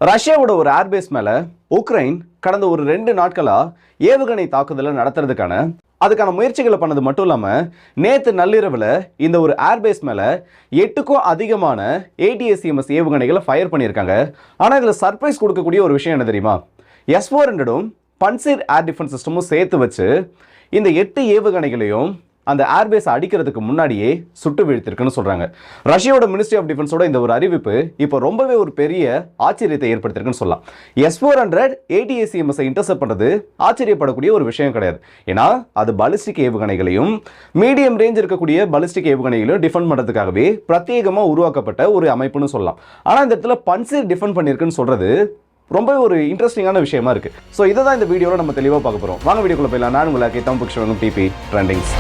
ரஷ்யாவோட ஒரு ஏர்பேஸ் மேல உக்ரைன் கடந்த ஒரு 2 நாட்களா ஏவுகணை தாக்குதலை நடத்துறதுக்கான அதுக்கான முயற்சிகளை பண்ணது மட்டும் இல்லாம நேத்து நள்ளிரவுல இந்த ஒரு ஏர்பேஸ் மேல 8க்கும் அதிகமான ATACMS ஏவுகணைகளை ஃபயர் பண்ணியிருக்காங்க. ஆனா இதுல சர்ப்ரைஸ் கொடுக்கக்கூடிய ஒரு விஷயம் என்ன தெரியுமா? S-400ம் பன்சீர் ஏர் டிஃபென்ஸ் சிஸ்டமும் சேர்த்து வச்சு இந்த 8 ஏவுகணைகளையும் அந்த ஏர்பேஸ் அடிக்கிறதுக்கு முன்னாடியே சுட்டு வீழ்த்திருக்குன்னு சொல்றாங்க. ரஷ்யாவோட மினிஸ்ட்ரி ஆஃப் டிஃபென்ஸோட இந்த ஒரு அறிவிப்பு இப்போ ரொம்பவே ஒரு பெரிய ஆச்சரியத்தை ஏற்படுத்திருக்குன்னு சொல்லலாம். S-400 ATACMS இன்டர்செப்ட் பண்றது ஆச்சரியப்படக்கூடிய ஒரு விஷயம் கிடையாது. ஏன்னா அது பாலிஸ்டிக் ஏவுகணைகளையும் மீடியம் ரேஞ்ச் இருக்கக்கூடிய பாலிஸ்டிக் ஏவுகணைகளையும் டிஃபெண்ட் பண்றதுக்காகவே பிரத்யேகமா உருவாக்கப்பட்ட ஒரு அமைப்புன்னு சொல்லலாம். ஆனா இந்த இடத்துல பன்சீர் டிஃபெண்ட் பண்ணியிருக்குன்னு சொல்றது ரொம்ப ஒரு இன்ட்ரெஸ்டிங்கான விஷயமா இருக்கு. ஸோ இதை தான் இந்த வீடியோவில் நம்ம தெளிவாக பார்க்க போகிறோம். வாங்க வீடியோக்குள்ள போயிடலாம். நான் உங்களுக்கு தமிழ் புக்ஷன் டிபி ட்ரெண்டிங்ஸ்.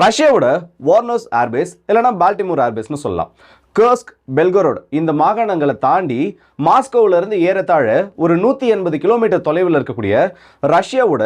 ரஷ்யாவோட வார்னர்ஸ் ஏர்பேஸ் இல்லைனா பால்டிமோர் ஏர்பேஸ்னு சொல்லலாம். கர்ஸ்க், பெல்கரோட் இந்த மாகாணங்களை தாண்டி மாஸ்கோவில் இருந்து ஏறத்தாழ ஒரு 180 கிலோமீட்டர் தொலைவில் இருக்கக்கூடிய ரஷ்யாவோட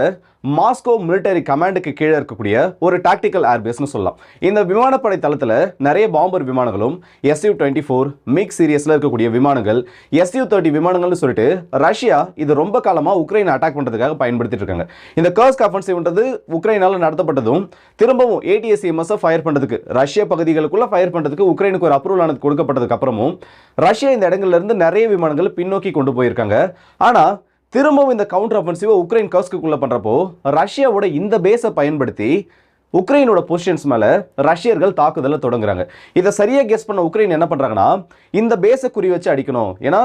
மாஸ்கோ மிலிட்டரி கமாண்டுக்கு கீழே இருக்கக்கூடிய ஒரு டாக்டிக்கல் ஏர்பேஸ்னு சொல்லலாம். இந்த விமானப்படை தளத்தில் நிறைய பாம்பர் விமானங்களும் Su-24 மிக் சீரியஸில் இருக்கக்கூடிய விமானங்கள் Su-30 விமானங்கள்னு சொல்லிட்டு ரஷ்யா இது ரொம்ப காலமாக உக்ரைனை அட்டாக் பண்ணுறதுக்காக பயன்படுத்திட்டு இருக்காங்க. இந்த கர்ஸ்க் அஃபென்சிவ்ன்றது உக்ரைனால் நடத்தப்பட்டதும் திரும்பவும் ATACMS ஃபயர் பண்ணுறதுக்கு ரஷ்ய பகுதிகளுக்குள்ள ஃபயர் பண்ணுறதுக்கு உக்ரைனுக்கு ஒரு அப்ரூவல் ஆனது கொடுக்கப்பட்டதுக்கு அப்புறமும் ரஷ்யா இந்த இடங்கள்ல இருந்து நிறைய விமானங்கள் பின்னோக்கி கொண்டு போயிருக்காங்க. ஆனா திரும்பவும் இந்த கவுண்டர் அஃபென்சிவ் உக்ரைன் கர்ஸ்க்குள்ள பண்றப்போ ரஷ்யாவோட இந்த பேஸை பயன்படுத்தி உக்ரைனோட பொசிஷன்ஸ் மேல ரஷ்யர்கள் தாக்குதலை தொடங்குறாங்க. இதை சரியா கெஸ் பண்ண உக்ரைன் என்ன பண்றாங்கன்னா இந்த பேஸை குறி வச்சு அடிக்கணும். ஏன்னா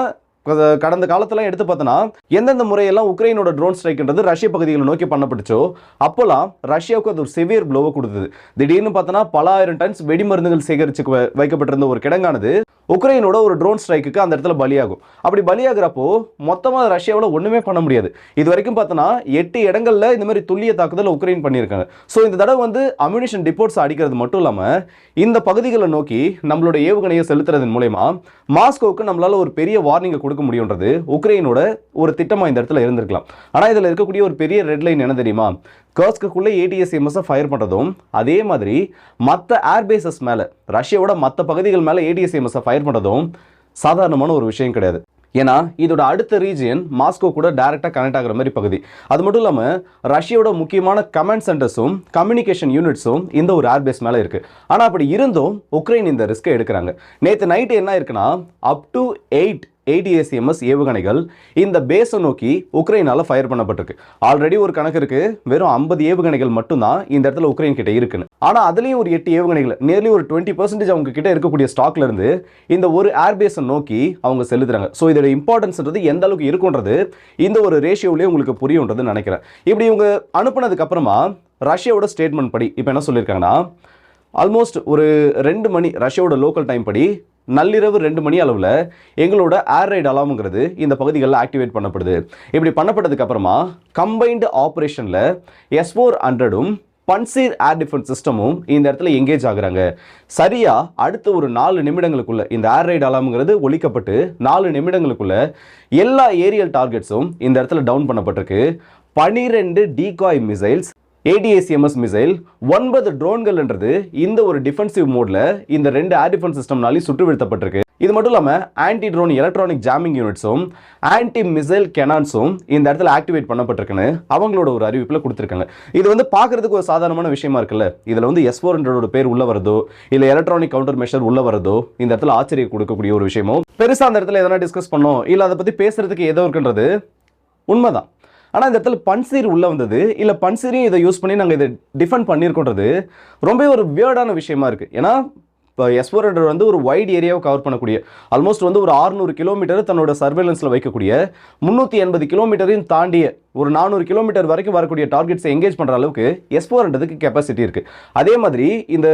கடந்த காலத்துல எடுத்து பார்த்தோன்னா எந்தெந்த முறையெல்லாம் உக்ரைனோட ட்ரோன் ஸ்ட்ரைக்ன்றது ரஷ்ய பகுதிகளை நோக்கி பண்ணப்பட்டுச்சோ அப்போலாம் ரஷ்யாவுக்கு அது ஒரு சிவியர் ப்ளோவை கொடுத்தது. திடீர்னு பார்த்தோன்னா பல ஆயிரம் டன்ஸ் வெடிமருந்துகள் சேகரிச்சு வைக்கப்பட்டிருந்த ஒரு கிடங்கானது உக்ரைனோட ஒரு ட்ரோன் ஸ்ட்ரைக்கு அந்த இடத்துல பலியாகும். அப்படி பலியாகிறப்போ மொத்தமாக ரஷ்யாவில் ஒன்றுமே பண்ண முடியாது. இது வரைக்கும் பார்த்தோன்னா 8 இடங்கள்ல இந்த மாதிரி துல்லிய தாக்குதல் உக்ரைன் பண்ணியிருக்காங்க. ஸோ இந்த தடவை வந்து அம்யூனிஷன் டிப்போட்ஸ் அடிக்கிறது மட்டும் இல்லாமல் இந்த பகுதிகளை நோக்கி நம்மளோட ஏவுகணையை செலுத்துறதன் மூலயமா மாஸ்கோவுக்கு நம்மளால ஒரு பெரிய வார்னிங்கை கொடுக்க முடியுன்றது உக்ரைனோட ஒரு திட்டமாக இந்த இடத்துல இருந்திருக்கலாம். ஆனால் இதில் இருக்கக்கூடிய ஒரு பெரிய ரெட் லைன் என்ன தெரியுமா? கர்ஸ்க்குள்ளே ATACMS ஃபயர் பண்ணுறதும் அதே மாதிரி மற்ற ஏர்பேசஸ் மேலே ரஷ்யாவோட மற்ற பகுதிகள் மேலே ATACMS ஃபயர் பண்ணுறதும் சாதாரணமான ஒரு விஷயம் கிடையாது. ஏன்னா இதோட அடுத்த ரீஜியன் மாஸ்கோ கூட டைரெக்டாக கனெக்ட் ஆகிற மாதிரி பகுதி. அது மட்டும் இல்லாமல் ரஷ்யாவோட முக்கியமான கமாண்ட் சென்டர்ஸும் கம்யூனிகேஷன் யூனிட்ஸும் இந்த ஒரு ஏர்பேஸ் மேலே இருக்குது. ஆனால் அப்படி இருந்தும் உக்ரைன் இந்த ரிஸ்க்கை எடுக்கிறாங்க. நேற்று நைட்டு என்ன இருக்குன்னா அப் டு 8 ATACMS ஏவுகணைகள் இந்த பேஸை நோக்கி உக்ரைனால ஃபயர் பண்ணப்பட்டிருக்கு. ஆல்ரெடி ஒரு கணக்கு இருக்கு, வெறும் 50 ஏவுகணைகள் மட்டும்தான் இந்த இடத்துல உக்ரைன் கிட்ட இருக்குன்னு. ஆனா அதுலயும் ஒரு 8 ஏவுகணைகள் நியர்லி ஒரு 20% அவங்க கிட்ட இருக்கக்கூடிய ஸ்டாக்ல இருந்து இந்த ஒரு ஏர்பேஸை நோக்கி அவங்க செலுத்துறாங்க. ஸோ இதோட இம்பார்ட்டன்ஸ்ன்றது எந்த அளவுக்கு இருக்குன்றது இந்த ஒரு ரேஷியோவிலேயே உங்களுக்கு புரியும்ன்றது நினைக்கிறேன். இப்படி இவங்க அனுப்புனதுக்கு அப்புறமா ரஷ்யாவோட ஸ்டேட்மெண்ட் படி இப்போ என்ன சொல்லியிருக்காங்கன்னா ஆல்மோஸ்ட் ஒரு 2 மணி ரஷ்யாவோட லோக்கல் டைம் படி நள்ளிரவு 2 மணி அளவில் எங்களோட ஏர் ரைட் அலாமுங்கிறது இந்த பகுதிகளில் ஆக்டிவேட் பண்ணப்படுது. இப்படி பண்ணப்பட்டதுக்கு அப்புறமா கம்பைன்டு ஆப்ரேஷனில் S-400ம் பன்சீர் ஏர் டிஃபென்ஸ் சிஸ்டமும் இந்த இடத்துல எங்கேஜ் ஆகுறாங்க. சரியா அடுத்த ஒரு 4 நிமிடங்களுக்குள்ள இந்த ஏர் ரைட் அலாமுங்கிறது ஒலிக்கப்பட்டு 4 நிமிடங்களுக்குள்ள எல்லா ஏரியல் டார்கெட்ஸும் இந்த இடத்துல டவுன் பண்ணப்பட்டிருக்கு. 12 டீகாய் மிசைல்ஸ், ATACMS மிசைல், 9 ட்ரோன்கள்ன்றது இந்த ஒரு டிஃபென்சிவ் மோட்ல இந்த 2 ஏர் டிஃபென்ஸ் சிஸ்டம்னாலே சுட்டு வீழ்த்தப்பட்டிருக்கு. இது மட்டும் இல்லாமல் ஆன்டி ட்ரோன் எலக்ட்ரானிக் ஜாமிங் யூனிட்ஸும் ஆன்டி மிசைல் கெனான்ஸும் இந்த இடத்துல ஆக்டிவேட் பண்ணப்பட்டிருக்குன்னு அவங்களோட ஒரு அறிவிப்பில் கொடுத்துருக்காங்க. இது வந்து பார்க்கறதுக்கு ஒரு சாதாரணமான விஷயமா இருக்குல்ல. இதில் வந்து S-400 பேர் உள்ள வரதோ இல்லை எலக்ட்ரானிக் கவுண்டர் மெஷர் உள்ள வரதோ இந்த இடத்துல ஆச்சரியம் கொடுக்கக்கூடிய ஒரு விஷயமும் பெருசாக அந்த இடத்துல எதனா டிஸ்கஸ் பண்ணோம் இல்லை அதை பற்றி பேசுறதுக்கு ஏதோ இருக்குன்றது உண்மைதான். ஆனால் இந்த இடத்துல பன்சீர் உள்ளே வந்தது இல்லை பன்சீரையும் இதை யூஸ் பண்ணி நாங்கள் இதை டிஃபெண்ட் பண்ணியிருக்கோன்றது ரொம்ப ஒரு வியர்டான விஷயமா இருக்குது. ஏன்னா இப்போ S-400 வந்து ஒரு வைட் ஏரியாவை கவர் பண்ணக்கூடிய ஆல்மோஸ்ட் வந்து ஒரு 600 கிலோமீட்டர் தன்னோட சர்வேலன்ஸில் வைக்கக்கூடிய 380 கிலோமீட்டரையும் தாண்டிய ஒரு 400 கிலோமீட்டர் வரைக்கும் வரக்கூடிய டார்கெட்ஸை எங்கேஜ் பண்ணுற அளவுக்கு S-400க்கு கெப்பாசிட்டி இருக்குது. அதே மாதிரி இந்த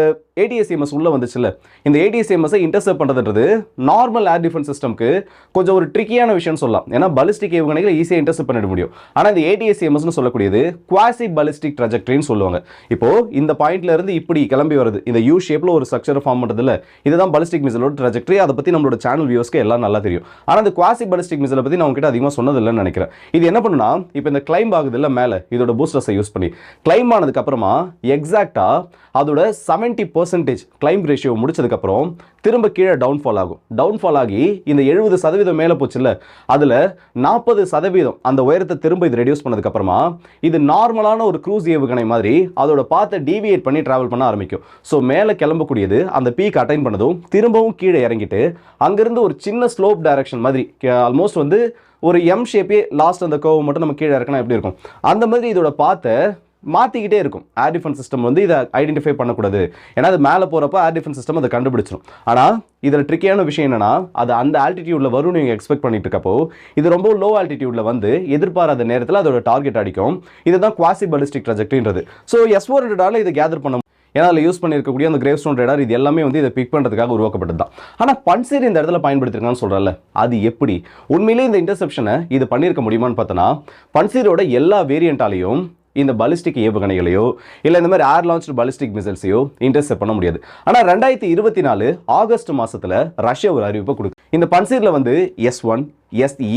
ATACMS உள்ளே வந்துச்சுல்ல, இந்த ATACMS இன்டர்செப்ட் பண்ணுறதுன்றது நார்மல் ஏர் டிஃபென்ஸ் சிஸ்டம்க்கு கொஞ்சம் ஒரு ட்ரிக்கியான விஷயம் சொல்லலாம். ஏன்னா பாலிஸ்டிக் ஏவுகணைகளை ஈஸியாக இன்டர்செப்ட் பண்ணிட முடியும். ஆனால் இந்த ATACMSனு சொல்லக்கூடியது குவாசி பாலிஸ்டிக் ட்ராஜெக்டரின்னு சொல்லுவாங்க. இப்போ இந்த பாயிண்ட்ல இருந்து இப்படி கிளம்பி வருது, இந்த யூ ஷேப்ல ஒரு ஸ்ட்ரக்சர் ஃபார்ம் பண்ணுறதுல இதுதான் பாலிஸ்டிக் மிசைலோட ட்ராஜெக்டரி. அதை பற்றி நம்மளோட சேனல் வியூஸ்க்கு எல்லாம் நல்லா தெரியும். ஆனால் இந்த குவாசி பாலிஸ்டிக் மிசைலை பற்றி நான் உங்ககிட்ட அதிகமாக சொன்னதில்லைன்னு நினைக்கிறேன். இது என்ன பண்ணுன்னா இப்போ இந்த கிளைம் ஆகுது இல்லை மேலே இதோட பூஸ்டர்ஸை யூஸ் பண்ணி கிளைம் ஆனதுக்கப்புறமா எக்ஸாக்டாக அதோட 70% கிளைம் ரேஷியோ முடிச்சதுக்கப்புறம் திரும்ப கீழே டவுன்ஃபால் ஆகும். டவுன்ஃபால் ஆகி இந்த 70% மேலே போச்சுல்ல, அதில் 40% அந்த உயரத்தை திரும்ப இது ரெடியூஸ் பண்ணதுக்கப்புறமா இது நார்மலான ஒரு க்ரூஸ் ஏவுகணை மாதிரி அதோட பாத்தை டீவியேட் பண்ணி ட்ராவல் பண்ண ஆரம்பிக்கும். ஸோ மேலே கிளம்பக்கூடியது அந்த பீக் அட்டைன் பண்ணதும் திரும்பவும் கீழே இறங்கிட்டு அங்கிருந்து ஒரு சின்ன ஸ்லோப் டைரக்ஷன் மாதிரி ஆல்மோஸ்ட் வந்து ஒரு எம் ஷேப்பே லாஸ்ட் அந்த கர்வ் மட்டும் நம்ம கீழே இறக்கினா எப்படி இருக்கும் அந்த மாதிரி இதோட பாத்தை மாற்றிக்கிட்டே இருக்கும். ஏர் டிஃபென்ஸ் சிஸ்டம் வந்து இதை ஐடென்டிஃபை பண்ணக்கூடாது, ஏன்னா அது மேலே போகிறப்ப ஏர் டிஃபென்ஸ் சிஸ்டம் அதை கண்டுபிடிச்சிடும். ஆனால் இதில் ட்ரிக்கியான விஷயம் என்னன்னா, அது அந்த ஆல்டிடியூடில் வரும்னு நீங்கள் எக்ஸ்பெக்ட் பண்ணிட்டு இருக்கப்போ இது ரொம்ப லோ ஆல்டிடியூடில் வந்து எதிர்பாராத நேரத்தில் அதோட டார்கெட் அடிக்கும். இதுதான் குவாசி பாலிஸ்டிக் ட்ராஜெக்டரின்றது. ஸோ S-400 இதை கேதர் பண்ண, ஏன்னா அதில் யூஸ் பண்ணியிருக்கக்கூடிய அந்த கிரேவ் ஸ்டோன் ரேடார் இது எல்லாமே வந்து இதை பிக் பண்ணுறதுக்காக உருவாக்கப்பட்டது தான். ஆனால் பன்சீர் இந்த இடத்துல பயன்படுத்திருக்கான்னு சொல்கிறல்ல, அது எப்படி உண்மையிலே இந்த இன்டர்செப்ஷனை இது பண்ணியிருக்க முடியுமான்னு பார்த்தோன்னா, பன்சீரோட எல்லா வேரியண்ட்டாலையும் இந்த பாலிஸ்டிக் ஏவுகணைகளையோ இல்லை இந்த மாதிரி ஏர் லான்ச்டு பாலிஸ்டிக் மிசைல்ஸையோ இன்டர்செப்ட் பண்ண முடியாது. ஆனால் 2024 ஆகஸ்ட் மாதத்தில் ரஷ்யா ஒரு அறிவிப்பை கொடுக்கு. இந்த பன்சீரில் வந்து S1, SE,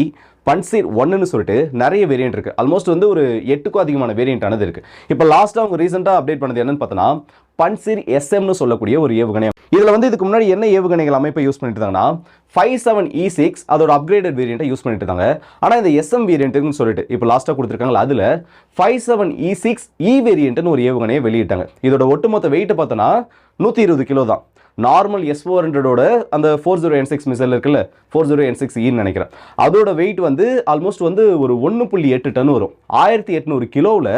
பன்சீர் 1ன்னு சொல்லிட்டு நிறைய வேரியன்ட் இருக்குது. ஆல்மோஸ்ட் வந்து ஒரு 8க்கும் அதிகமான வேரியன்ட் ஆனது இருக்குது. இப்போ லாஸ்ட்டாக அவங்க ரீசெண்டாக அப்டேட் பண்ணது என்னன்னு பார்த்தோன்னா, பன்சீர் SMன்னு சொல்லக்கூடிய ஒரு ஏவுகணை. இதில் வந்து இதுக்கு முன்னாடி என்ன ஏவுகணைகள் அமைப்பை யூஸ் பண்ணிட்டு இருந்தாங்கன்னா 57E6 அதோட அப்கிரேடட் வேரியண்ட்டை யூஸ் பண்ணிட்டு இருந்தாங்க. ஆனால் இந்த SM வேரியண்ட்டுன்னு சொல்லிட்டு இப்போ லாஸ்ட்டாக கொடுத்துருக்காங்களா, அதில் 57E6E வேரியண்ட்னு ஒரு ஏவுகணையை வெளியிட்டாங்க. இதோட ஒட்டுமொத்த வெயிட் பார்த்தோன்னா 120 கிலோ தான். நார்மல் S-400 அந்த 40N6 மிசைல் இருக்குல்ல, 40N6Eன்னு நினைக்கிறேன், அதோட வெயிட் வந்து ஆல்மோஸ்ட் வந்து ஒரு 1.8 டன் வரும். 1800 கிலோவில்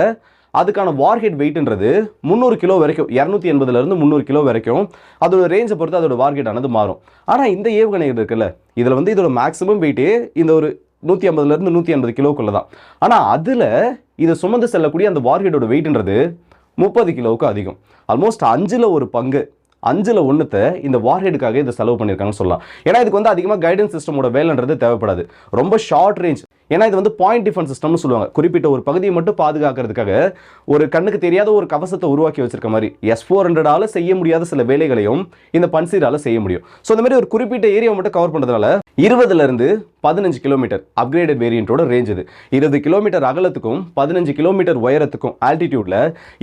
அதுக்கான வார்ஹெட் வெயிட்ன்றது 300 கிலோ வரைக்கும், 280 300 கிலோ வரைக்கும் அதோட ரேஞ்சை பொறுத்து அதோட வார்ஹெட் ஆனது மாறும். ஆனால் இந்த ஏவுகணைகள் இருக்குல்ல, இதில் வந்து இதோட மேக்ஸிமம் வெயிட்டே இந்த ஒரு 150 180 கிலோக்குள்ள தான். ஆனால் அதில் இதை சுமந்து செல்லக்கூடிய அந்த வார்ஹெட்டோட வெயிட்ன்றது 30 கிலோவுக்கு அதிகம். ஆல்மோஸ்ட் 5ல் 1 பங்கு, 5ல் 1 இந்த வார்ஹெடுக்காக இதை செலவு பண்ணியிருக்காங்கன்னு சொல்லலாம். ஏன்னா இதுக்கு வந்து அதிகமாக கைடன்ஸ் சிஸ்டமோட வேலைன்றது தேவைப்படாது. ரொம்ப ஷார்ட் ரேஞ்ச், ஏன்னா இது வந்து பாயிண்ட் டிஃபென்ஸ் சிஸ்டம்னு சொல்லுவாங்க. குறிப்பிட்ட ஒரு பகுதியை மட்டும் பாதுகாக்கிறதுக்காக ஒரு கண்ணுக்கு தெரியாத ஒரு கவசத்தை உருவாக்கி வச்சிருக்க மாதிரி S-400 செய்ய முடியாத சில வேலைகளையும் இந்த பன்சீரால செய்ய முடியும். ஸோ இந்த மாதிரி ஒரு குறிப்பிட்ட ஏரியாவை மட்டும் கவர் பண்ணுறதுனால 20 15 கிலோமீட்டர் அப்கிரேடட் வேரியண்டோட ரேஞ்ச் இது. 20 கிலோமீட்டர் அகலத்துக்கும் 15 கிலோமீட்டர் உயரத்துக்கும் ஆல்டிடியூட்ல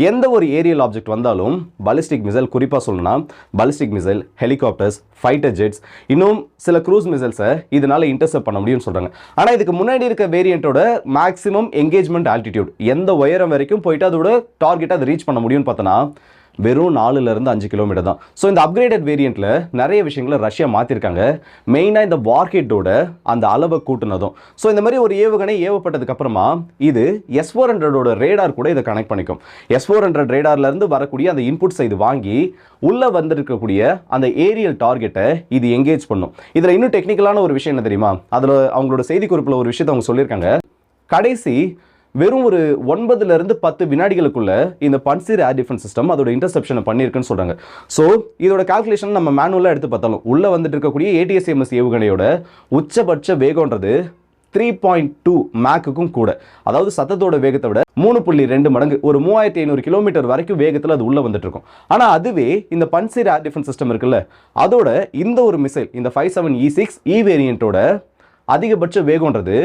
எந்த ஒரு ஏரியல் ஆப்ஜெக்ட் வந்தாலும் பாலிஸ்டிக் மிசைல், குறிப்பாக சொல்லணும்னா பாலிஸ்டிக் மிசைல், ஹெலிகாப்டர்ஸ், ஃபைட்டர் ஜெட்ஸ், இன்னும் சில க்ரூஸ் மிசைல்ஸை இதனால இன்டர்செப்ட் பண்ண முடியும்னு சொல்றாங்க. ஆனால் இதுக்கு முன்னாடி வேரியண்டோட மேக்ஸிமம் என்கேஜ்மெண்ட் ஆல்டிடியூட் எந்த உயரம் வரைக்கும் போயிட்டு அதோட டார்கெட்டை அதை ரீச் பண்ண முடியும்னு பார்த்தோன்னா வெறும் 4 5 கிலோமீட்டர் தான். ஸோ இந்த அப்கிரேடட் வேரியண்ட்ல நிறைய விஷயங்களை ரஷ்யா மாற்றிருக்காங்க. மெயினாக இந்த வார்ஹெட்டோட அந்த அளவை கூட்டினதும். ஸோ இந்த மாதிரி ஒரு ஏவுகணை ஏவப்பட்டதுக்கு அப்புறமா இது S-400 ரேடார் கூட இதை கனெக்ட் பண்ணிக்கும். S-400 ரேடார்ல இருந்து வரக்கூடிய அந்த இன்புட்ஸை இது வாங்கி உள்ள வந்திருக்கக்கூடிய அந்த ஏரியல் டார்கெட்டை இது எங்கேஜ் பண்ணும். இதில் இன்னும் டெக்னிக்கலான ஒரு விஷயம் என்ன தெரியுமா, அதில் அவங்களோட செய்திக்குறிப்பில் ஒரு விஷயத்தை அவங்க சொல்லியிருக்காங்க. கடைசி வெறும் ஒரு 9 10 வினாடிகளுக்குள்ள இந்த பன்சீர் ஏர் டிஃபென்ஸ் சிஸ்டம் அதோட இன்டர்செப்ஷனை பண்ணியிருக்குன்னு சொல்றாங்க. ஸோ இதோட கால்குலேஷன் நம்ம மேனுவலாக எடுத்து பார்த்தாலும் உள்ள வந்துட்டு இருக்கக்கூடிய ATACMS ஏவுகணையோட உச்சபட்ச வேகம்ன்றது 3.2 மேக்குக்கும் கூட, அதாவது சத்தத்தோட வேகத்தை விட 3.2 மடங்கு, ஒரு 3500 கிலோமீட்டர் வரைக்கும் வேகத்தில் அது உள்ள வந்துட்டு இருக்கும். ஆனால் அதுவே இந்த பன்சீர் ஏர் டிஃபென்ஸ் சிஸ்டம் இருக்குல்ல, அதோட இந்த ஒரு மிசைல் இந்த 57E6E வேரியண்டோட அதிகபட்ச வேகம்ன்றது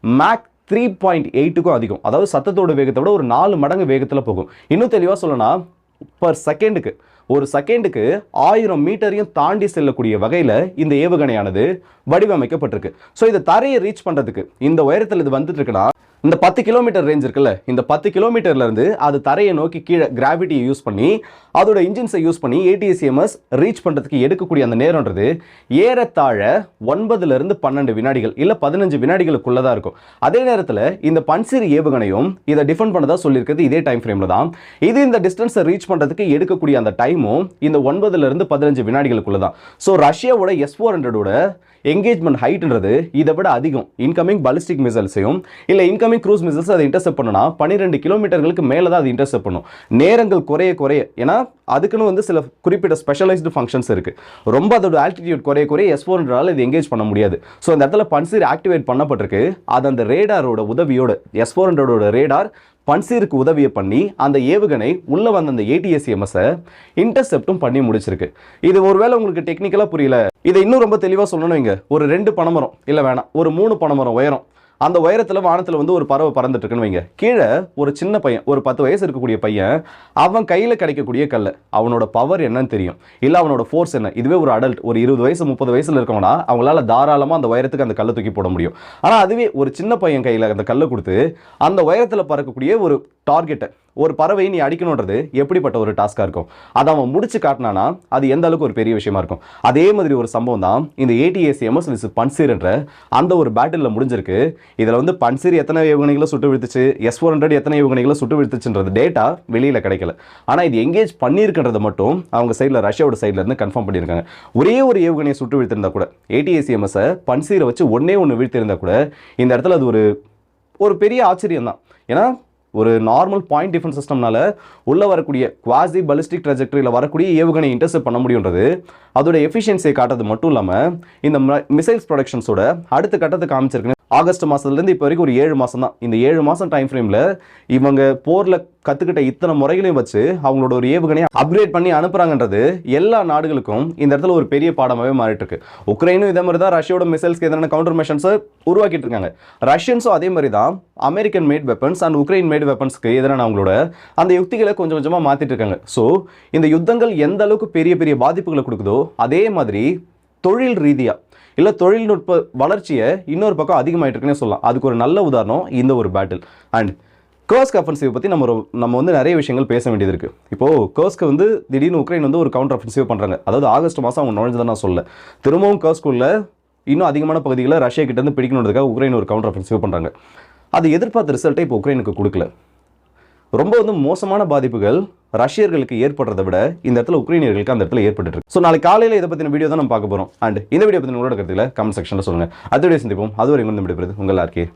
மேக் 3.8க்கும் அதிகம், அதாவது சத்தத்தோட வேகத்தை விட ஒரு 4 மடங்கு வேகத்தில் போகும். இன்னும் தெளிவாக சொல்லணும்னா பர் செகண்டுக்கு, ஒரு செகண்டுக்கு 1000 மீட்டரையும் தாண்டி செல்லக்கூடிய வகையில் இந்த ஏவுகணையானது வடிவமைக்கப்பட்டிருக்கு. ஸோ இதை தரையை ரீச் பண்ணுறதுக்கு இந்த உயரத்தில் இது வந்துட்டு இருக்குன்னா, இந்த 10 கிலோமீட்டர் ரேஞ்ச் இருக்குல்ல, இந்த 10 கிலோமீட்டர்ல இருந்து அது தரையை நோக்கி கீழே கிராவிட்டியை யூஸ் பண்ணி அதோட இன்ஜின்ஸை யூஸ் பண்ணி ATACMS ரீச் பண்ணுறதுக்கு எடுக்கக்கூடிய அந்த நேரம்ன்றது ஏறத்தாழ 9 12 வினாடிகள் இல்லை 15 வினாடிகளுக்குள்ள தான் இருக்கும். அதே நேரத்தில் இந்த பன்சீர் ஏவுகணையும் இதை டிஃபெண்ட் பண்ணதா சொல்லியிருக்கிறது இதே டைம் ஃப்ரேமில் தான். இது இந்த டிஸ்டன்ஸை ரீச் பண்ணுறதுக்கு எடுக்கக்கூடிய அந்த டைமும் இந்த 9 15 வினாடிகளுக்குள்ள தான். ஸோ ரஷ்யாவோட S-400 என்கேஜ்மெண்ட் ஹைட்ன்றது இதை விட அதிகம். இன்கமிங் பாலிஸ்டிக் மிசைல்ஸையும் இல்லை இன்கமிங் க்ரூஸ் மிசைல்ஸ் அதை இன்டர்செப்ட் பண்ணனா 12 கிலோமீட்டர்களுக்கு மேலே தான் அது இன்டர்செப்ட் பண்ணும். நேரங்கள் குறைய குறைய, ஏன்னா அதுக்குன்னு வந்து சில குறிப்பிட்ட ஸ்பெஷலைஸ்டு ஃபங்க்ஷன்ஸ் இருக்கு. ரொம்ப அதோட ஆல்டிடியூட் குறைய குறைய S-400 இது என்கேஜ் பண்ண முடியாது. ஸோ இந்த இடத்துல பன்சீர் ஆக்டிவேட் பண்ணப்பட்டிருக்கு. அது அந்த ரேடாரோட உதவியோட, S-400 ரேடார் பன்சீருக்கு உதவியை பண்ணி அந்த ஏவுகணை உள்ள வந்த அந்த ATACMS இன்டர்செப்டும் பண்ணி முடிச்சிருக்கு. இது ஒருவேளை உங்களுக்கு டெக்னிக்கலாக புரியல, இதை இன்னும் ரொம்ப தெளிவாக சொல்லணும். இங்க ஒரு 2 பனைமரம் இல்லை வேணாம், ஒரு 3 பனைமரம் உயரம் அந்த உயரத்தில் வானத்தில் வந்து ஒரு பறவை பறந்துட்டு இருக்குன்னு வைங்க, கீழே ஒரு சின்ன பையன், ஒரு 10 வயசு இருக்கக்கூடிய பையன், அவன் கையில் கிடைக்கக்கூடிய கல், அவனோட பவர் என்னன்னு தெரியும், இல்லை அவனோட ஃபோர்ஸ் என்ன. இதுவே ஒரு அடல்ட், ஒரு 20 வயசு 30 வயசுல இருக்கவனா அவங்களால தாராளமாக அந்த உயரத்துக்கு அந்த கல்லை தூக்கி போட முடியும். ஆனால் அதுவே ஒரு சின்ன பையன் கையில் அந்த கல்லை கொடுத்து அந்த உயரத்தில் பறக்கக்கூடிய ஒரு டார்கெட்டை, ஒரு பறவையை நீ அடிக்கணுன்றது எப்படிப்பட்ட ஒரு டாஸ்காக இருக்கும், அதை அவன் முடிச்சு காட்டினானா அது எந்த அளவுக்கு ஒரு பெரிய விஷயமா இருக்கும். அதே மாதிரி ஒரு சம்பவம் தான் இந்த ATACMS விஸ் பன்சீர் என்ற அந்த ஒரு பேட்டில் முடிஞ்சிருக்கு. இதில் வந்து பன்சீர் எத்தனை ஏவுகணைகளை சுட்டு வீழ்த்துச்சு, S-400 எத்தனை ஏவுகணைகளை சுட்டு வீழ்த்துச்சுன்றது டேட்டா வெளியில் கிடைக்கல. ஆனால் இது எங்கேஜ் பண்ணியிருக்கின்றது மட்டும் அவங்க சைடில், ரஷ்யாவோட சைடில் இருந்து கன்ஃபார்ம் பண்ணியிருக்காங்க. ஒரே ஒரு ஏவுகணையை சுட்டு வீழ்த்திருந்தா கூட, ATACMS பன்சீரை வச்சு ஒன்று வீழ்த்திருந்தா கூட இந்த இடத்துல அது ஒரு பெரிய ஆச்சரியம் தான். ஏன்னா ஒரு நார்மல் பாயிண்ட் டிஃபென்ஸ் சிஸ்டம்னால உள்ள வரக்கூடிய குவாசி பலிஸ்டிக் ட்ராஜெக்டரியில் வரக்கூடிய ஏவுகணை இன்டர்செப்ட் பண்ண முடியுன்றது அதோட எஃபிஷியன்சியை காட்டுறது மட்டும் இல்லாமல் இந்த மிசைல்ஸ் ப்ரொடக்ஷன்ஸோட அடுத்த கட்டத்தை காமிச்சிருக்கு. ஆகஸ்ட் மாதத்துலேருந்து இப்போ வரைக்கும் ஒரு 7 மாதம் தான். இந்த 7 மாதம் டைம் ஃப்ரேமில் இவங்க போரில் கற்றுக்கிட்ட இத்தனை முறைகளையும் வச்சு அவங்களோட ஒரு ஏவுகணையை அப்கிரேட் பண்ணி அனுப்புகிறாங்கன்றது எல்லா நாடுகளுக்கும் இந்த இடத்துல ஒரு பெரிய பாடமாகவே மாறிட்டு இருக்கு. உக்ரைனும் இதே மாதிரி தான் ரஷ்யாவோட மிசைல்ஸ்க்கு எதிரான கவுண்டர் மெஷன்ஸை உருவாக்கிட்டு இருக்காங்க. ரஷ்யன்ஸும் அதே மாதிரி தான் American made weapons and Ukraine made வெப்பன்ஸ்க்கு எதிரான அவங்களோட அந்த யுக்திகளை கொஞ்சம் கொஞ்சமாக மாற்றிட்டு இருக்காங்க. ஸோ இந்த யுத்தங்கள் எந்த அளவுக்கு பெரிய பெரிய பாதிப்புகளை கொடுக்குதோ அதே மாதிரி தொழில் ரீதியாக இல்லை தொழில்நுட்ப வளர்ச்சியை இன்னொரு பக்கம் அதிகமாகிட்டு இருக்குன்னே சொல்லலாம். அதுக்கு ஒரு நல்ல உதாரணம் இந்த ஒரு பேட்டில். அண்ட் கர்ஸ்க் அஃபென்சிவ் பற்றி நம்ம வந்து நிறைய விஷயங்கள் பேச வேண்டியது இருக்குது. இப்போது கர்ஸ்க்கு வந்து திடீர்னு உக்ரைன் வந்து ஒரு கவுண்டர் அஃபென்சிவ் பண்ணுறாங்க. அதாவது ஆகஸ்ட் மாதம் அவங்க நுழைஞ்சதை நான் சொல்ல, திரும்பவும் கர்ஸ்குள்ள இன்னும் அதிகமான பகுதிகளை ரஷ்யா கிட்டேருந்து பிடிக்கணுன்றதுக்காக உக்ரைன் ஒரு கவுண்டர் அஃபென்சிவ் பண்ணுறாங்க. அது எதிர்பார்த்த ரிசல்ட்டை இப்போ உக்ரைனுக்கு கொடுக்கல. ரொம்ப வந்து மோசமான பாதிப்புகள் ரஷ்யர்களுக்கு ஏற்படுறதை விட இந்த இடத்துல உக்ரைனியர்களுக்கு அந்த இடத்துல ஏற்பட்டு இருக்கு. ஸோ நாளைக்கு காலையில் இதை பற்றின வீடியோ தான் நம்ம பார்க்க போகிறோம். அண்ட் இந்த வீடியோ பற்றி உங்களோட கருத்தில் கமெண்ட் செக்ஷனில் சொல்லுங்கள். அடுத்த வீடியோ சந்திப்போம். அதுவரை உங்கள் விடுபடுறது உங்கள் ஆர்கே.